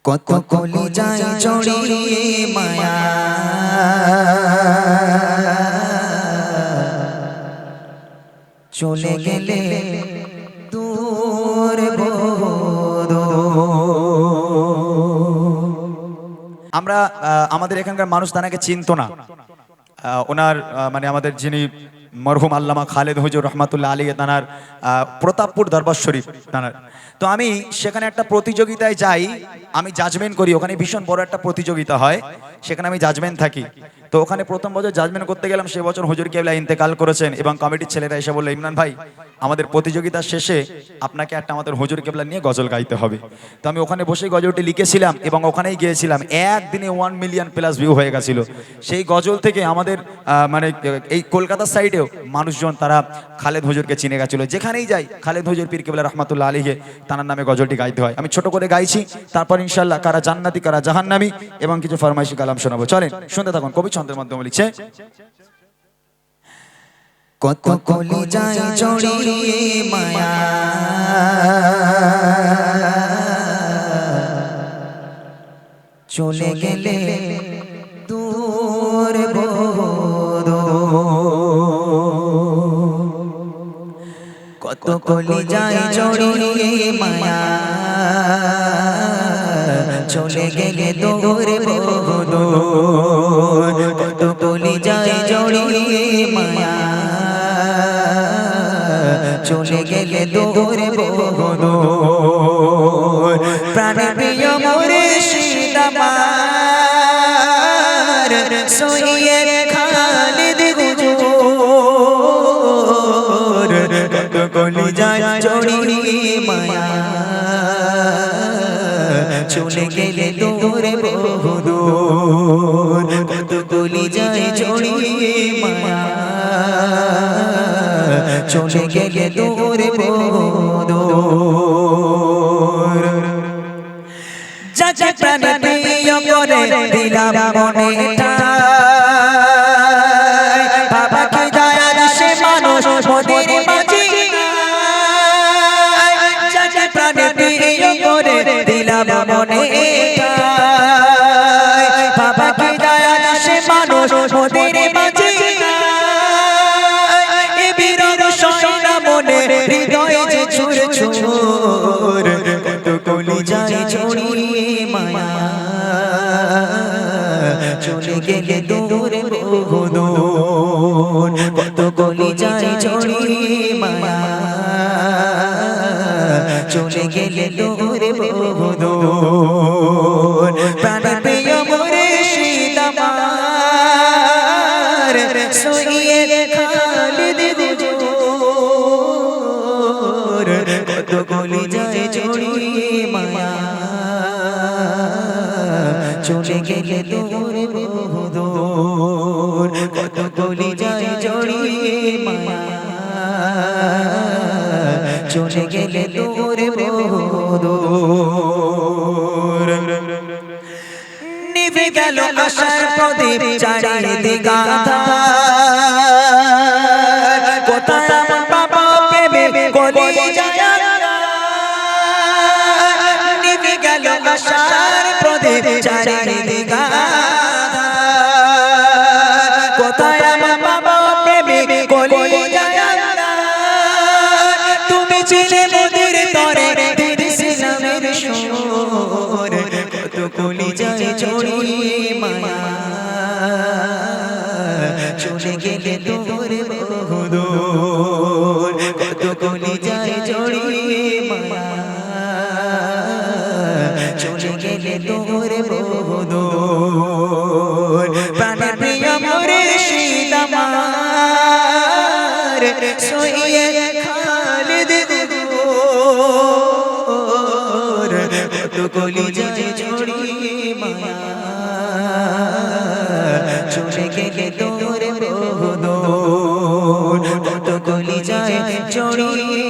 কত কলি যায় জড়িয়ে মায়া চলে গেলে দূর আমরা আমাদের এখানকার মানুষ তানাকে চিনতো না। ওনার মানে আমাদের যিনি মরহুম আল্লামা খালেদ হুজুর রহমাতুল্লাহ আলী তানার প্রতাপপুর দরবার শরীফ তানার। তো আমি সেখানে একটা প্রতিযোগিতায় যাই, আমি জাজমেন্ট করি। ওখানে ভীষণ বড় একটা প্রতিযোগিতা হয়, সেখানে আমি জাজমেন্ট থাকি। তো ওখানে প্রথম বছর জাজমেন্ট করতে গেলাম, সে বছর হুজুর কেবলা ইন্তেকাল করেছেন এবং কমিটির ছেলেরা এসে বললো, ইমরান ভাই আমাদের প্রতিযোগিতার শেষে আপনাকে একটা আমাদের হুজুর কেবলা নিয়ে গজল গাইতে হবে। তো আমি ওখানে বসে গজলটি লিখেছিলাম এবং ওখানেই গিয়েছিলাম। একদিনে 1 মিলিয়ন প্লাস ভিউ হয়ে গেছিল। সেই গজল থেকে আমাদের মানে এই কলকাতার সাইডেও মানুষজন তারা খালেদ হুজুরকে চিনে গেছিল। যেখানেই যাই খালেদ হুজুর পীর কেবলা রহমাতুল্লাহ আলীকে তার নামে গজলটি গাইতে হয়। আমি ছোট করে গাইছি, তারপর ইনশাআল্লাহ কারা জান্নাতি কারা জাহান্নামী এবং কিছু ফরমাইশি কালাম শোনাবো। চলেন শুনতে থাকুন। কবি ছন্দের মাধ্যমে লিখছে, কত কলি যায় জড়িয়ে মায়া চলে গেলে দূর কত কলি যায় জড়িয়ে মায়া চলে গেলে দূর কত কলি যায় জড়িয়ে মায়া চলে গেলে দূর প্রাণ প্রিয় মুর্শিদ আমার সৈয়দ খালিদ হুজুর কত কলি যায় জড়িয়ে মায়া চলে গেলে দূর কত কলি যায় জড়িয়ে মায়া চলে গেলে দূর যাকে প্রাণ প্রিয় করে দিলাম মনেটা বাবা কি দয়াল সে মানুষ মোদের মাঝে যাকে প্রাণ প্রিয় করে দিলাম মনেটা বাবা কি দয়াল সে মানুষ মোদের মাঝে এ বিরহ সয়না মনে হৃদয়ে যে ছুর ছুর কত কলি যায় জড়িয়ে মায়া চলে গেলে দূর কত কলি যায় জড়িয়ে মায়া চলে গেলে দূর প্রাণ প্রিয় মুর্শিদ আমার সৈয়দ খালিদ হুজুর কত কলি যায় জড়িয়ে মায়া চলে গেলে দূর কত কলি যায় জড়িয়ে মায়া চলে গেলে দূর নিভে গেল আশার প্রদীপ চারিদিকে আঁধার কোথায় আমার বাবা প্রেমে কলি যায় নিভে গেল আশার প্রদীপ চারিদিকে আঁধার কোথায় আমার বাবা প্রেমে কলি যায় তুমি ছিলে মোদের তরে দিছিলামের সুর কত কলি যায় জড়িয়ে মায়া চলে গেলে দূর কত কলি যায় জড়িয়ে মায়া চলে গেলে দূর প্রাণ প্রিয় মুর্শিদ আমার সৈয়দ খালিদ হুজুর কত কলি যায় জড়িয়ে মায়া চলে গেলে দূর কত কলি যায় জড়িয়ে